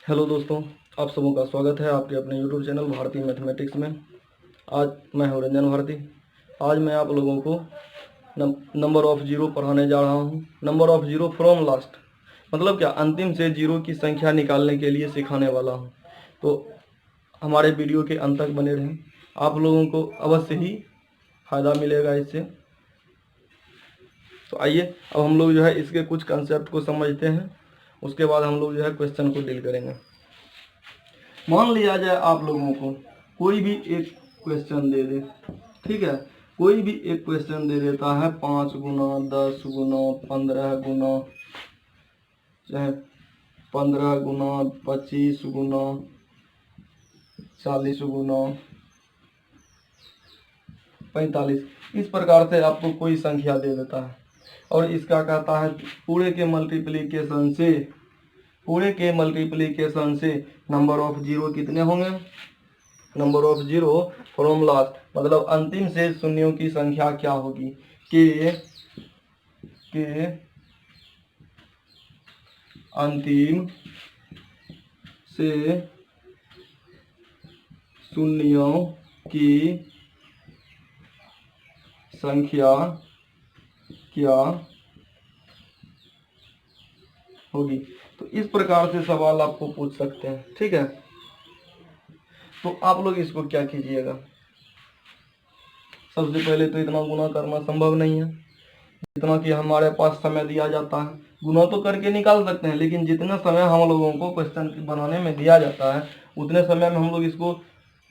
Hello दोस्तों, आप सबों का स्वागत है आपके अपने यूट्यूब चैनल भारतीय मैथमेटिक्स में। आज मैं हूं रंजन भारती। आज मैं आप लोगों को नंबर ऑफ जीरो पढ़ाने जा रहा हूं। Number of zero from last मतलब क्या, अंतिम से जीरो की संख्या निकालने के लिए सिखाने वाला हूं। तो हमारे वीडियो के अंत तक बने रहें, आप लोगों को अवश्य ही फ़ायदा मिलेगा इससे। तो आइए अब हम लोग इसके कुछ कंसेप्ट को समझते हैं, उसके बाद हम लोग क्वेश्चन को डील करेंगे। मान लिया जाए आप लोगों को कोई भी एक क्वेश्चन दे दे, ठीक है। कोई भी एक क्वेश्चन दे देता है 5 गुना 10 गुना 15 गुना, चाहे 15 गुना 25 गुना 40 गुना 45, इस प्रकार से आपको कोई संख्या दे देता है और इसका कहता है पूरे के मल्टीप्लिकेशन से नंबर ऑफ जीरो कितने होंगे। Number of zero from last मतलब अंतिम से शून्यों की संख्या क्या होगी, के अंतिम से शून्यों की संख्या क्या होगी। तो इस प्रकार से सवाल आपको पूछ सकते हैं, ठीक है। तो आप लोग इसको क्या कीजिएगा, सबसे पहले तो इतना गुना करना संभव नहीं है जितना कि हमारे पास समय दिया जाता है। गुना तो करके निकाल सकते हैं, लेकिन जितना समय हम लोगों को क्वेश्चन बनाने में दिया जाता है उतने समय में हम लोग इसको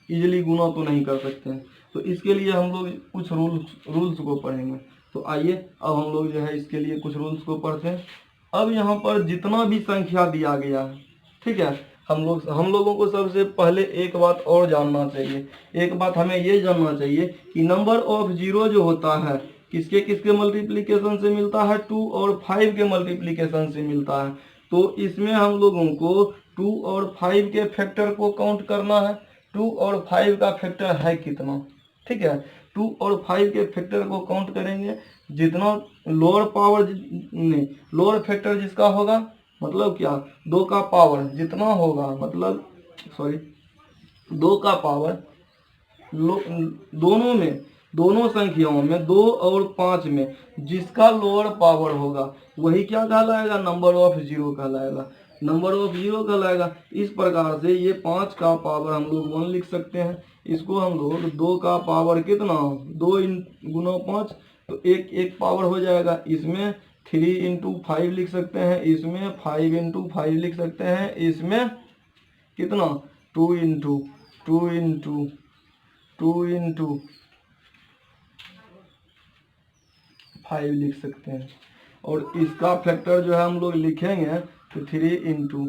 इजीली गुना तो नहीं कर सकते हैं। तो इसके लिए हम लोग कुछ रूल्स को पढ़ेंगे। तो आइए अब हम लोग इसके लिए कुछ रूल्स को पढ़ते हैं। अब यहाँ पर जितना भी संख्या दिया गया है, ठीक है, हम लोगों को सबसे पहले एक बात और जानना चाहिए। एक बात हमें ये जानना चाहिए कि नंबर ऑफ जीरो जो होता है किसके किसके मल्टीप्लिकेशन से मिलता है, 2 और 5 के मल्टीप्लिकेशन से मिलता है। तो इसमें हम लोगों को 2 और 5 के फैक्टर को काउंट करना है। 2 और 5 का फैक्टर है कितना, ठीक है। 2 और 5 के फैक्टर को काउंट करेंगे, जितना लोअर फैक्टर जिसका होगा मतलब क्या, 2 का पावर जितना होगा, मतलब सॉरी 2 का पावर दोनों संख्याओं में 2 और 5 में जिसका लोअर पावर होगा वही क्या कहलाएगा, नंबर ऑफ जीरो कहलाएगा। नंबर ऑफ जीरो कहलाएगा। इस प्रकार से ये 5 का पावर हम लोग 1 लिख सकते हैं। इसको हम लोग 2 का पावर कितना, 2 गुना 5, तो एक पावर हो जाएगा। इसमें 3 इंटू 5 लिख सकते हैं, इसमें 5 इंटू 5 लिख सकते हैं, इसमें कितना 2 इंटू 5 लिख सकते हैं। और इसका फैक्टर जो है हम लोग लिखेंगे तो 3 इंटू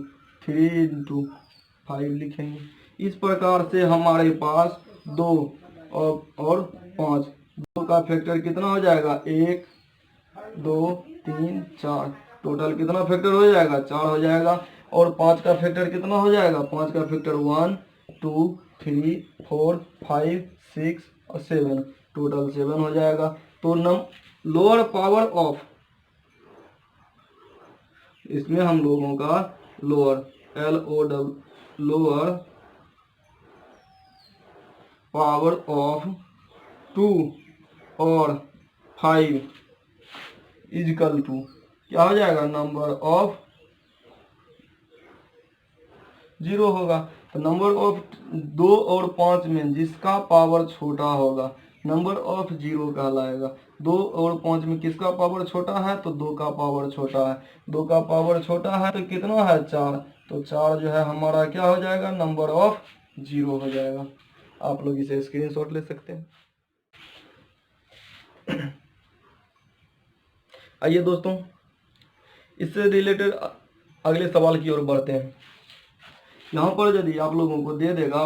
5 लिखेंगे। इस प्रकार से हमारे पास 2 और 5, 2 का फैक्टर कितना हो जाएगा, 1 2 3 4, टोटल कितना फैक्टर हो जाएगा, 4 हो जाएगा। और 5 का फैक्टर कितना हो जाएगा, 5 का फैक्टर 1 2 3 4 5 6 और 7, टोटल 7 हो जाएगा। तो लोअर पावर ऑफ, इसमें हम लोगों का लोअर लोअर पावर ऑफ 2 और 5 इजकल टू क्या हो जाएगा, नंबर ऑफ जीरो होगा। तो नंबर ऑफ 2 और 5 में जिसका पावर छोटा होगा नंबर ऑफ जीरो कहलाएगा। 2 और 5 में किसका पावर छोटा है, तो 2 का पावर छोटा है। 2 का पावर छोटा है तो कितना है, 4, तो 4 जो है हमारा क्या हो जाएगा, नंबर ऑफ जीरो हो जाएगा। आप लोग इसे स्क्रीनशॉट ले सकते हैं। आइए दोस्तों, इससे रिलेटेड अगले सवाल की ओर बढ़ते हैं। यहाँ पर यदि आप लोगों को दे देगा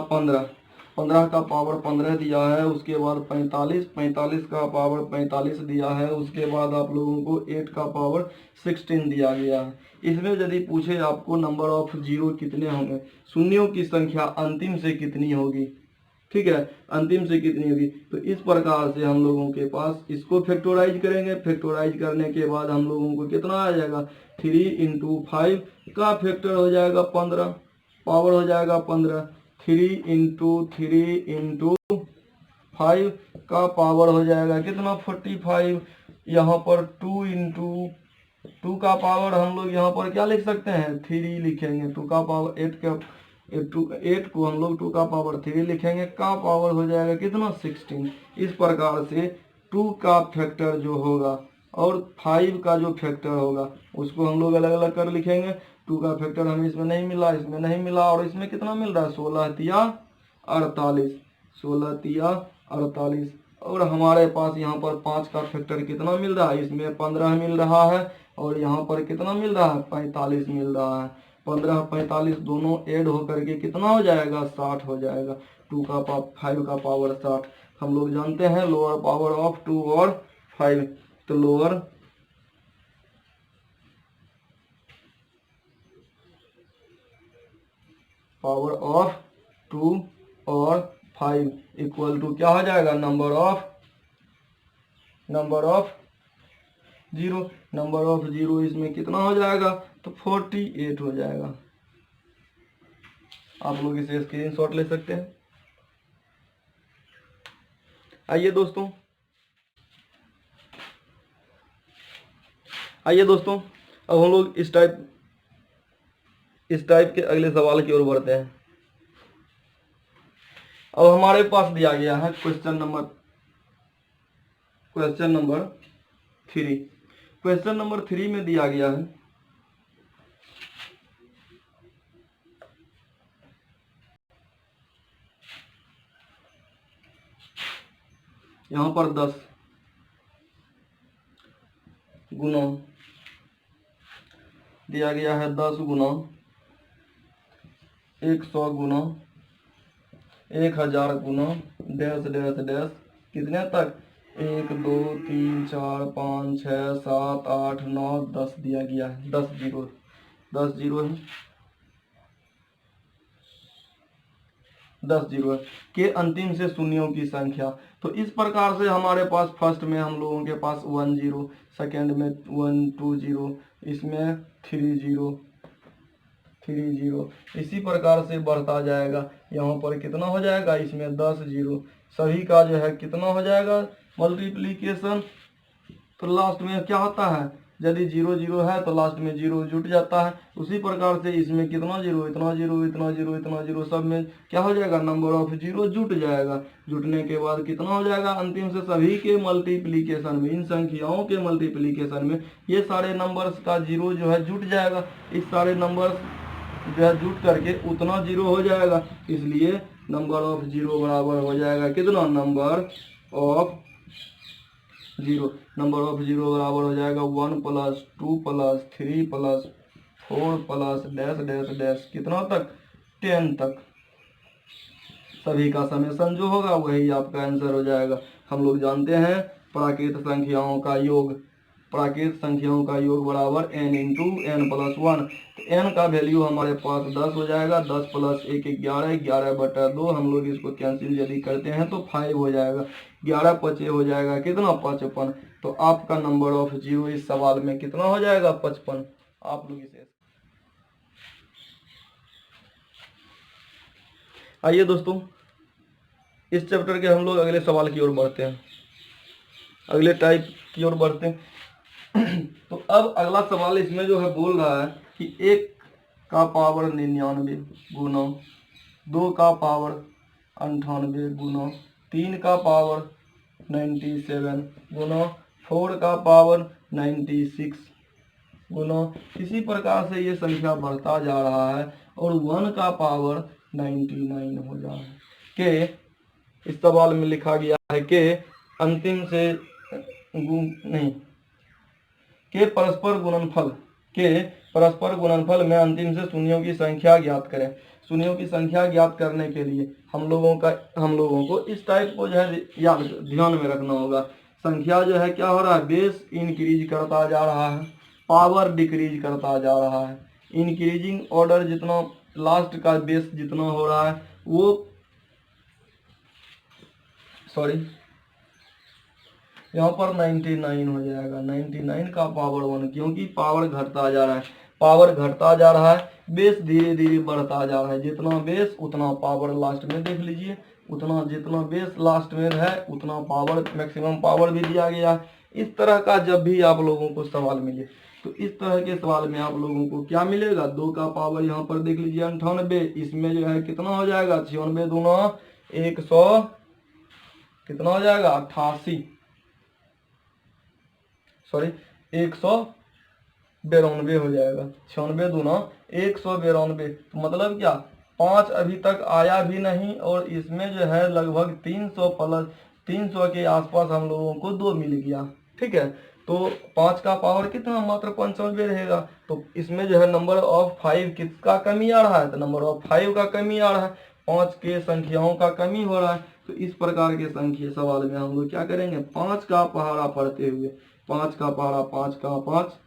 15 का पावर 15 दिया है, उसके बाद 45 का पावर 45 दिया है, उसके बाद आप लोगों को 8 का पावर 16 दिया गया है। इसमें यदि पूछे आपको नंबर ऑफ जीरो कितने होंगे, शून्यों की संख्या अंतिम से कितनी होगी, ठीक है, अंतिम से कितनी होगी। तो इस प्रकार से हम लोगों के पास इसको फैक्टोराइज करेंगे। फैक्टोराइज करने के बाद हम लोगों को कितना आ जाएगा, 3 इंटू 5 का फैक्टर हो जाएगा 15, पावर हो जाएगा 15, 3 × 3 × 5 का पावर हो जाएगा कितना 45। यहाँ पर 2 का पावर हम लोग यहाँ पर क्या लिख सकते हैं 3 लिखेंगे, 2 का पावर 8 को हम लोग 2 का पावर 3 लिखेंगे, का पावर हो जाएगा कितना 16। इस प्रकार से 2 का फैक्टर जो होगा और 5 का जो फैक्टर होगा उसको हम लोग अलग अलग कर लिखेंगे। 2 का फैक्टर हमें इसमें नहीं मिला, इसमें नहीं मिला, और इसमें कितना मिल रहा है 16 तिया 48, 16 तिया 48। और हमारे पास यहाँ पर 5 का फैक्टर कितना मिल रहा है, इसमें 15 मिल रहा है और यहाँ पर कितना मिल रहा है 45 मिल रहा है। 15 45 दोनों ऐड होकर के कितना हो जाएगा 60 हो जाएगा। 5 का पावर 60 हम लोग जानते हैं लोअर पावर ऑफ 2 और 5, तो लोअर पावर ऑफ 2 और 5 इक्वल टू क्या हो जाएगा नंबर ऑफ 0। नंबर ऑफ 0 इसमें कितना हो जाएगा तो 48 हो जाएगा। आप लोग इसे स्क्रीनशॉट ले सकते हैं। आइए दोस्तों अब हम लोग इस टाइप के अगले सवाल की ओर बढ़ते हैं। अब हमारे पास दिया गया है क्वेश्चन नंबर 3। क्वेश्चन नंबर 3 में दिया गया है यहाँ पर 10 गुना दिया गया है, 10 गुना 100 गुना 1000 गुना डैश डैश डैश कितने तक 1 2 3 4 5 6 7 8 9 10 दिया गया है। 10 जीरो है, 10 जीरो है के अंतिम से शून्यों की संख्या। तो इस प्रकार से हमारे पास फर्स्ट में हम लोगों के पास 1 0, सेकेंड में 1 2 0, इसमें 3 0 इसी प्रकार से बढ़ता जाएगा। यहाँ पर कितना हो जाएगा इसमें 10 0, सभी का जो है कितना हो जाएगा मल्टीप्लीकेशन। तो लास्ट में क्या होता है यदि 0 0 है तो लास्ट में 0 जुट जाता है। उसी प्रकार से इसमें कितना 0 इतना 0 इतना 0 इतना 0 सब में क्या हो जाएगा नंबर ऑफ 0 जुट जाएगा। जुटने के बाद कितना हो जाएगा अंतिम से सभी के मल्टीप्लीकेशन में, इन संख्याओं के मल्टीप्लीकेशन में ये सारे नंबर्स का 0 जो है जुट जाएगा। इस सारे नंबर्स जो है जुट करके उतना 0 हो जाएगा, इसलिए नंबर ऑफ 0 बराबर हो जाएगा कितना नंबर ऑफ 0। नंबर ऑफ 0 बराबर हो जाएगा 1 + 2 + 3 + 4 + डैश डैश डैश कितना तक 10 तक। सभी का समेशन जो होगा वही आपका आंसर हो जाएगा। हम लोग जानते हैं प्राकृत संख्याओं का योग बराबर n × n + 1। तो n का वैल्यू हमारे पास 10 हो जाएगा, 10 + 1 11, 11/2 हम लोग इसको कैंसिल यदि करते हैं तो 5 हो जाएगा, 11 × 5 हो जाएगा कितना 55। तो आपका नंबर ऑफ 0 इस सवाल में कितना हो जाएगा 55। आप लोग इसे आइए दोस्तों इस चैप्टर के हम लोग अगले सवाल की ओर बढ़ते हैं, अगले टाइप की ओर बढ़ते हैं। तो अब अगला सवाल इसमें जो है बोल रहा है कि 1 का पावर 99 गुना 2 का पावर 98 गुना 3 का पावर 97 गुना 4 का पावर 96 गुना, इसी प्रकार से ये संख्या बढ़ता जा रहा है और 1 का पावर 99 हो रहा है। के इस सवाल में लिखा गया है कि अंतिम से के परस्पर गुणनफल में अंतिम से शून्यों की संख्या ज्ञात करें। शून्यों की संख्या ज्ञात करने के लिए हम लोगों को इस टाइप को जो है ध्यान में रखना होगा। संख्या जो है क्या हो रहा है बेस इंक्रीज करता जा रहा है, पावर डिक्रीज करता जा रहा है। इंक्रीजिंग ऑर्डर जितना लास्ट का बेस जितना हो रहा है वो यहाँ पर 99 हो जाएगा, 99 का पावर 1 क्योंकि पावर घटता जा रहा है। पावर घटता जा रहा है, बेस धीरे धीरे बढ़ता जा रहा है। जितना बेस उतना पावर, लास्ट में देख लीजिए, उतना जितना बेस लास्ट में है उतना पावर, मैक्सिमम पावर भी दिया गया है। इस तरह का जब भी आप लोगों को सवाल मिले तो इस तरह के सवाल में आप लोगों को क्या मिलेगा, 2 का पावर यहाँ पर देख लीजिए 98, इसमें जो है कितना हो जाएगा, 96 दूना 100, कितना हो जाएगा 88, सॉरी 192 हो जाएगा, 96 दूना 192। तो मतलब क्या, 5 अभी तक आया भी नहीं और इसमें जो है लगभग 300 प्लस 300 के आसपास हम लोगों को 2 मिल गया। ठीक है, तो 5 का पावर कितना, मात्र 95 रहेगा। तो इसमें जो है नंबर ऑफ 5 किसका कमी आ रहा है, तो नंबर ऑफ 5 का कमी आ रहा है, 5 के संख्याओं का कमी हो रहा है। तो इस प्रकार के संख्या सवाल में हम लोग क्या करेंगे, 5 का पहाड़ा पढ़ते हुए, 5 का पहाड़ा, 5 का 5,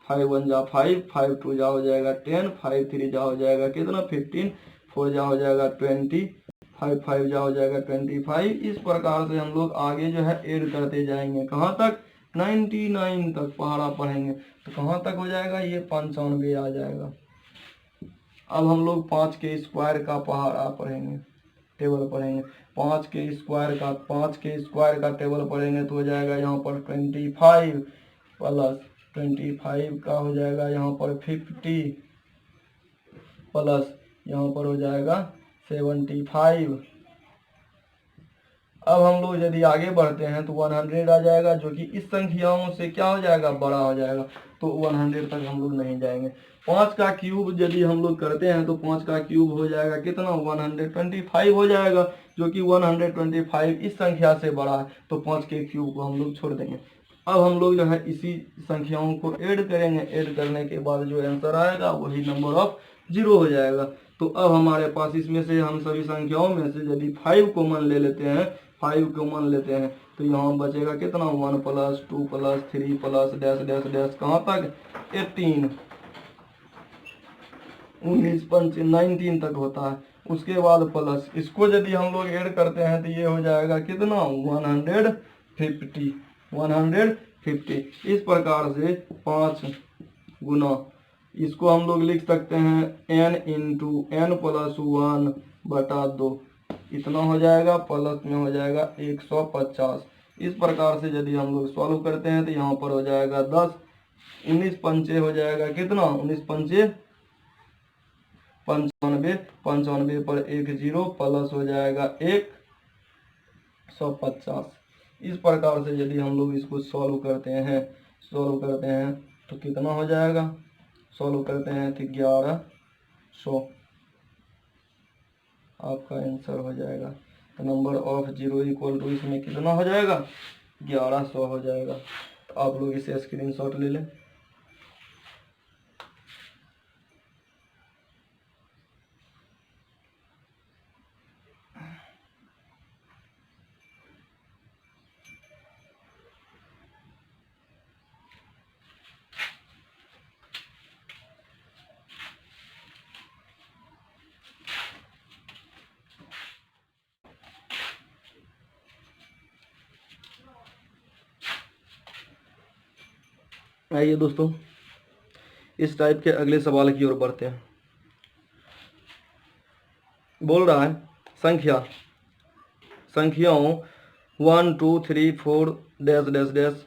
5 1 जा 5, 5 2 जा हो जाएगा 10, 5 3 जा हो जाएगा कितना 15, 4 जा हो जाएगा 20, 5 5 जा हो जाएगा 25। इस प्रकार से हम लोग आगे जो है ऐड करते जाएंगे, कहाँ तक, 99 तक पहाड़ा पढ़ेंगे। तो कहाँ तक हो जाएगा, ये 95 आ जाएगा। अब हम लोग 5 के स्क्वायर का पहाड़ा पढ़ेंगे, टेबल पढ़ेंगे, 5 के स्क्वायर का टेबल पढ़ेंगे तो हो जाएगा यहाँ पर 25 प्लस 25 का हो जाएगा यहाँ पर 50 प्लस यहाँ पर हो जाएगा 75। अब हम लोग यदि आगे बढ़ते हैं तो 100 आ जाएगा, जो कि इस संख्याओं से क्या हो जाएगा, बड़ा हो जाएगा। तो 100 तक हम लोग नहीं जाएंगे। 5 का क्यूब यदि हम लोग करते हैं तो 5 का क्यूब हो जाएगा कितना, 125 हो जाएगा, जो कि 125 इस संख्या से बड़ा है। तो 5 के क्यूब को हम लोग छोड़ देंगे। अब हम लोग जो है इसी संख्याओं को ऐड करेंगे, ऐड करने के बाद जो आंसर आएगा वही नंबर ऑफ 0 हो जाएगा। तो अब हमारे पास इसमें से हम सभी संख्याओं में से यदि 5 कॉमन ले लेते हैं, 5 कॉमन लेते हैं तो यहाँ बचेगा कितना, 1 plus 2 plus 3 plus dash dash dash कहाँ तक, 18, 19 पंच 19 तक होता है। उसके बाद प्लस इसको यदि हम लोग ऐड करते हैं तो ये हो जाएगा कितना, 150। इस प्रकार से 5 गुना, इसको हम लोग लिख सकते हैं n इंटू n प्लस 1 बटा 2, इतना हो जाएगा, प्लस में हो जाएगा 150। इस प्रकार से यदि हम लोग सॉल्व करते हैं तो यहाँ पर हो जाएगा 10, 19 पंचे हो जाएगा कितना, 19 पंचे 95, 95 पर 1 0 प्लस हो जाएगा 150। इस प्रकार से यदि हम लोग इसको सॉल्व करते हैं तो कितना हो जाएगा, सॉल्व करते हैं तो 1100 आपका आंसर हो जाएगा। तो नंबर ऑफ 0 इक्वल टू इसमें कितना हो जाएगा, 1100 हो जाएगा। तो आप लोग इसे स्क्रीनशॉट ले लें। आइए दोस्तों, इस टाइप के अगले सवाल की ओर बढ़ते हैं। बोल रहा है संख्याओं 1 2 3 4 डैश डैश डैश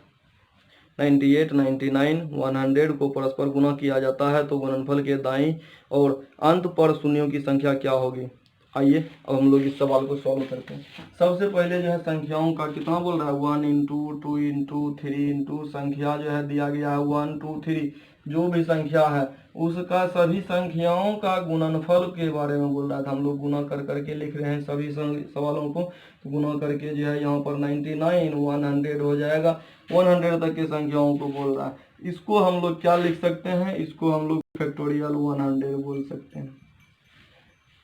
98 99 100 को परस्पर गुणा किया जाता है तो गुणनफल के दाईं और अंत पर शून्यों की संख्या क्या होगी। आइए अब हम लोग इस सवाल को सॉल्व करते हैं। सबसे पहले जो है संख्याओं का कितना बोल रहा है, 1 इंटू 2 इंटू 3 इंटू संख्या जो है दिया गया है 1 2 3, जो भी संख्या है उसका सभी संख्याओं का गुणनफल के बारे में बोल रहा था। हम लोग गुणा कर करके लिख रहे हैं सभी सवालों को, तो गुणा करके जो है यहाँ पर 99 100 हो जाएगा। 100 तक के संख्याओं को बोल रहा है। इसको हम लोग क्या लिख सकते हैं, इसको हम लोग फैक्टोरियल 100 बोल सकते हैं।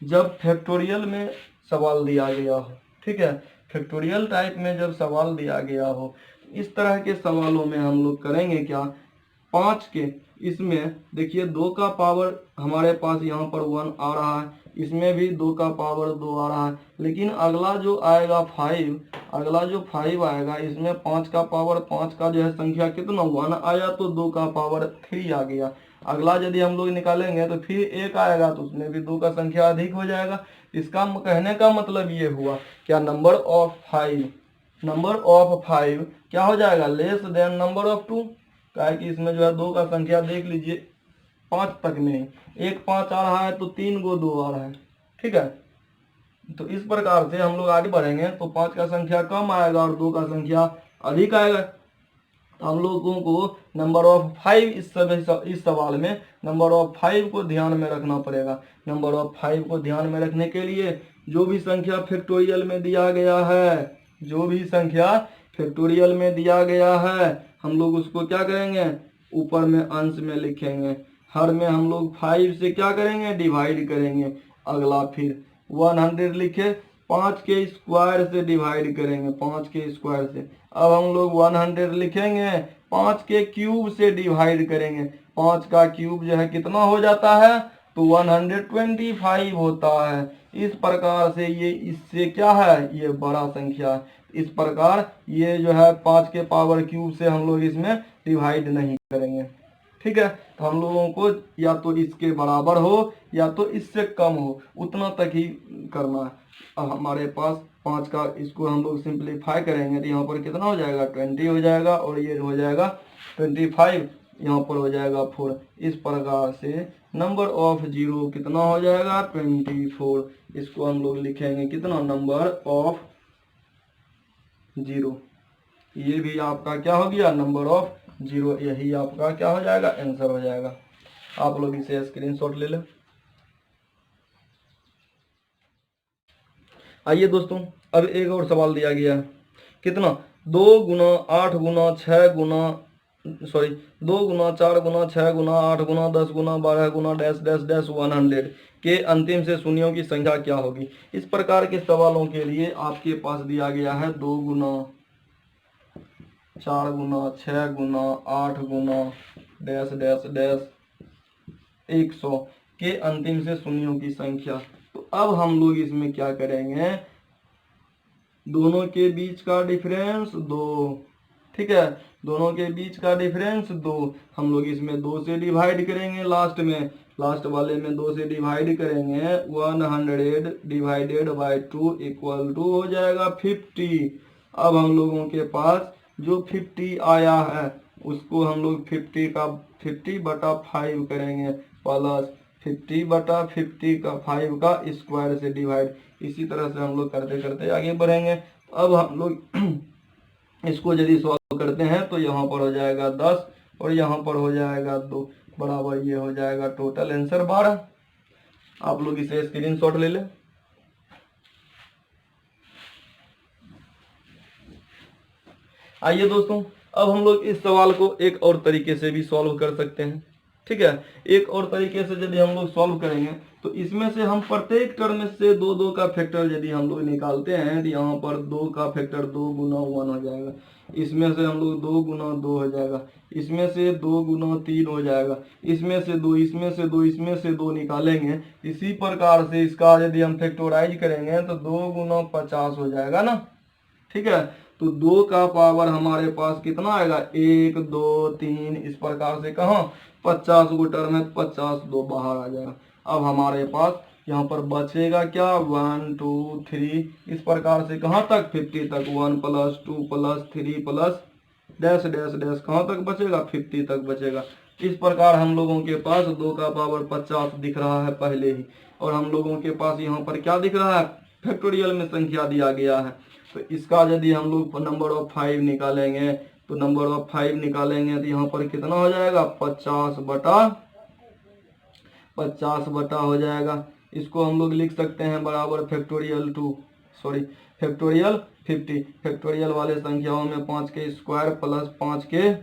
जब फैक्टोरियल में सवाल दिया गया हो, ठीक है, फैक्टोरियल टाइप में जब सवाल दिया गया हो, इस तरह के सवालों में हम लोग करेंगे क्या, 5 के इसमें देखिए 2 का पावर हमारे पास यहाँ पर 1 आ रहा है, इसमें भी 2 का पावर 2 आ रहा है, लेकिन अगला जो आएगा 5, अगला जो 5 आएगा इसमें 5 का पावर 5 का जो है संख्या कितना 1 आया तो 2 का पावर 3 आ गया। अगला यदि हम लोग निकालेंगे तो फिर 1 आएगा, तो उसमें भी 2 का संख्या अधिक हो जाएगा। इसका कहने का मतलब ये हुआ क्या, नंबर ऑफ 5 क्या हो जाएगा, लेस देन नंबर ऑफ 2। क्या है कि इसमें जो है 2 का संख्या देख लीजिए 5 तक में ही 1 5 आ रहा है, तो 3 गो 2 आ रहा है। ठीक है, तो इस प्रकार से हम लोग आगे बढ़ेंगे तो 5 का संख्या कम आएगा और 2 का संख्या अधिक आएगा। हम लोगों को नंबर ऑफ 5 इस सवाल में नंबर ऑफ 5 को ध्यान में रखना पड़ेगा। नंबर ऑफ 5 को ध्यान में रखने के लिए जो भी संख्या फैक्टोरियल में दिया गया है, जो भी संख्या फैक्टोरियल में दिया गया है, हम लोग उसको क्या करेंगे, ऊपर में अंश में लिखेंगे। हर में हम लोग 5 से क्या करेंगे, डिवाइड करेंगे। अगला फिर 100 लिखे, 5 के स्क्वायर से डिवाइड करेंगे, 5 के स्क्वायर से। अब हम लोग 100 लिखेंगे, 5 के क्यूब से डिवाइड करेंगे। 5 का क्यूब जो है कितना हो जाता है, तो 125 होता है। इस प्रकार से ये इससे क्या है, ये बड़ा संख्या है। इस प्रकार ये जो है 5 के पावर क्यूब से हम लोग इसमें डिवाइड नहीं करेंगे। ठीक है, तो हम लोगों को या तो इसके बराबर हो या तो इससे कम हो, उतना तक ही करना है। अब हमारे पास 5 का, इसको हम लोग सिंप्लीफाई करेंगे तो यहाँ पर कितना हो जाएगा, 20 हो जाएगा, और ये हो जाएगा 25, यहाँ पर हो जाएगा 4। इस प्रकार से नंबर ऑफ 0 कितना हो जाएगा, 24। इसको हम लोग लिखेंगे कितना, नंबर ऑफ 0। ये भी आपका क्या हो गया, नंबर ऑफ 0। यही आपका क्या हो जाएगा, आंसर हो जाएगा। आप लोग इसे स्क्रीनशॉट ले लें। आइए दोस्तों, अब एक और सवाल दिया गया है, कितना, 2 गुना 8 गुना 6 गुना 2 गुना 4 गुना 6 गुना 8 गुना 10 गुना 12 गुना डैश डैश डैश 100 के अंतिम से शून्यों की संख्या क्या होगी। इस प्रकार के सवालों के लिए आपके पास दिया गया है 2 गुना 4 गुना 6 गुना 8 गुना डैश डैश डैश 100 के अंतिम से शून्यों की संख्या। तो अब हम लोग इसमें क्या करेंगे, दोनों के बीच का डिफरेंस 2। ठीक है, दोनों के बीच का डिफरेंस 2, हम लोग इसमें 2 से डिवाइड करेंगे। लास्ट वाले में 2 से डिवाइड करेंगे। 100 डिवाइडेड बाई 2 इक्वल टू हो जाएगा 50। अब हम लोगों के पास जो 50 आया है उसको हम लोग 50/5 करेंगे, प्लस 50/50 का 5 का स्क्वायर से डिवाइड। इसी तरह से हम लोग करते करते आगे बढ़ेंगे। अब हम लोग इसको यदि सॉल्व करते हैं तो यहाँ पर हो जाएगा 10 और यहाँ पर हो जाएगा 2, बराबर ये हो जाएगा टोटल आंसर 12। आप लोग इसे स्क्रीनशॉट ले लें। आइए दोस्तों, अब हम लोग इस सवाल को एक और तरीके से भी सॉल्व कर सकते हैं। ठीक है, एक और तरीके से यदि हम लोग सॉल्व करेंगे तो इसमें से हम प्रत्येक टर्म से 2 का फैक्टर यदि हम लोग निकालते हैं तो यहाँ पर 2 का फैक्टर 2 गुना 1 हो जाएगा। इसमें से हम लोग 2 गुना 2 हो जाएगा, इसमें से 2 गुना 3 हो जाएगा, इसमें से 2, इसमें से 2, इसमें से 2 निकालेंगे। इसी प्रकार से इसका यदि हम फैक्टोराइज करेंगे तो 2 गुना 50 हो जाएगा ना। ठीक है, तो 2 का पावर हमारे पास कितना आएगा, 1 2 3, इस प्रकार से कहाँ 50 को टर्म है, 50 2 बाहर आ जाएगा। अब हमारे पास यहाँ पर बचेगा क्या, 1 2 3, इस प्रकार से कहाँ तक 50 तक, 1 + 2 + 3 प्लस डैश डैश डैश कहाँ तक बचेगा, 50 तक बचेगा। इस प्रकार हम लोगों के पास 2 का पावर 50 दिख रहा है पहले ही, और हम लोगों के पास यहाँ पर क्या दिख रहा है, फैक्टोरियल में संख्या दिया गया है। तो इसका यदि हम लोग नंबर ऑफ 5 निकालेंगे तो नंबर ऑफ 5 निकालेंगे तो यहाँ पर कितना हो जाएगा, 50/50 हो जाएगा। इसको हम लोग लिख सकते हैं बराबर फैक्टोरियल 50। फैक्टोरियल वाले संख्याओं में 5 के स्क्वायर प्लस 5 के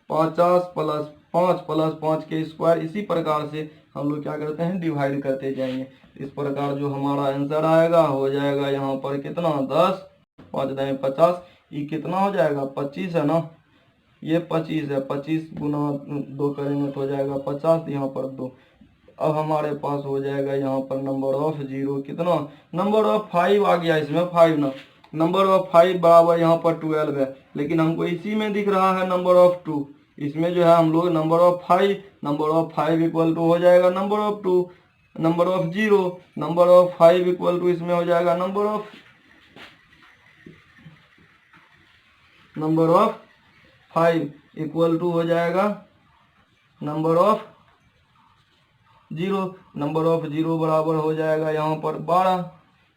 50 प्लस 5 प्लस 5 के स्क्वायर। इसी प्रकार से हम लोग क्या करते हैं, डिवाइड करते जाएंगे। इस प्रकार जो हमारा आंसर आएगा हो जाएगा यहाँ पर कितना, 10, 5 × 50, ये कितना हो जाएगा, 25 है ना, ये 25 है। 25 गुना 2 करेंगे तो हो जाएगा 50, यहाँ पर 2। अब हमारे पास हो जाएगा यहाँ पर नंबर ऑफ 0 कितना, नंबर ऑफ 5 आ गया, इसमें 5 ना, नंबर ऑफ 5 बराबर यहाँ पर 12 है, लेकिन हमको इसी में दिख रहा है नंबर ऑफ 2, इसमें जो है हम लोग नंबर ऑफ 5 इक्वल टू हो जाएगा number of 2, number of 0, number of 5 equal to इसमें हो जाएगा नंबर ऑफ 5 इक्वल टू हो जाएगा नंबर ऑफ 0, नंबर ऑफ 0 बराबर हो जाएगा यहाँ पर 12।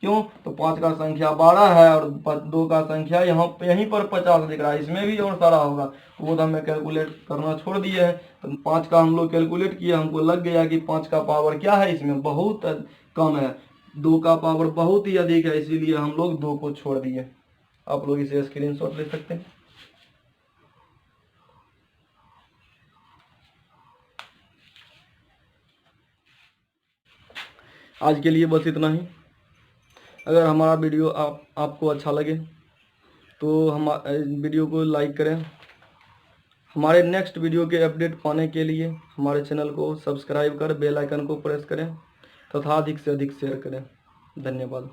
क्यों? तो 5 का संख्या 12 है और 2 का संख्या यहीं पर 50 दिख रहा है, इसमें भी और सारा होगा, वो तो हमें कैलकुलेट करना छोड़ दिए है। तो 5 का हम लोग कैलकुलेट किया, हमको लग गया कि 5 का पावर क्या है, इसमें बहुत कम है, 2 का पावर बहुत ही अधिक है, इसीलिए हम लोग 2 को छोड़ दिए। आप लोग इसे स्क्रीनशॉट ले सकते हैं। आज के लिए बस इतना ही। अगर हमारा वीडियो आपको अच्छा लगे तो हम वीडियो को लाइक करें। हमारे नेक्स्ट वीडियो के अपडेट पाने के लिए हमारे चैनल को सब्सक्राइब कर बेल आइकन को प्रेस करें तथा अधिक से अधिक शेयर करें। धन्यवाद।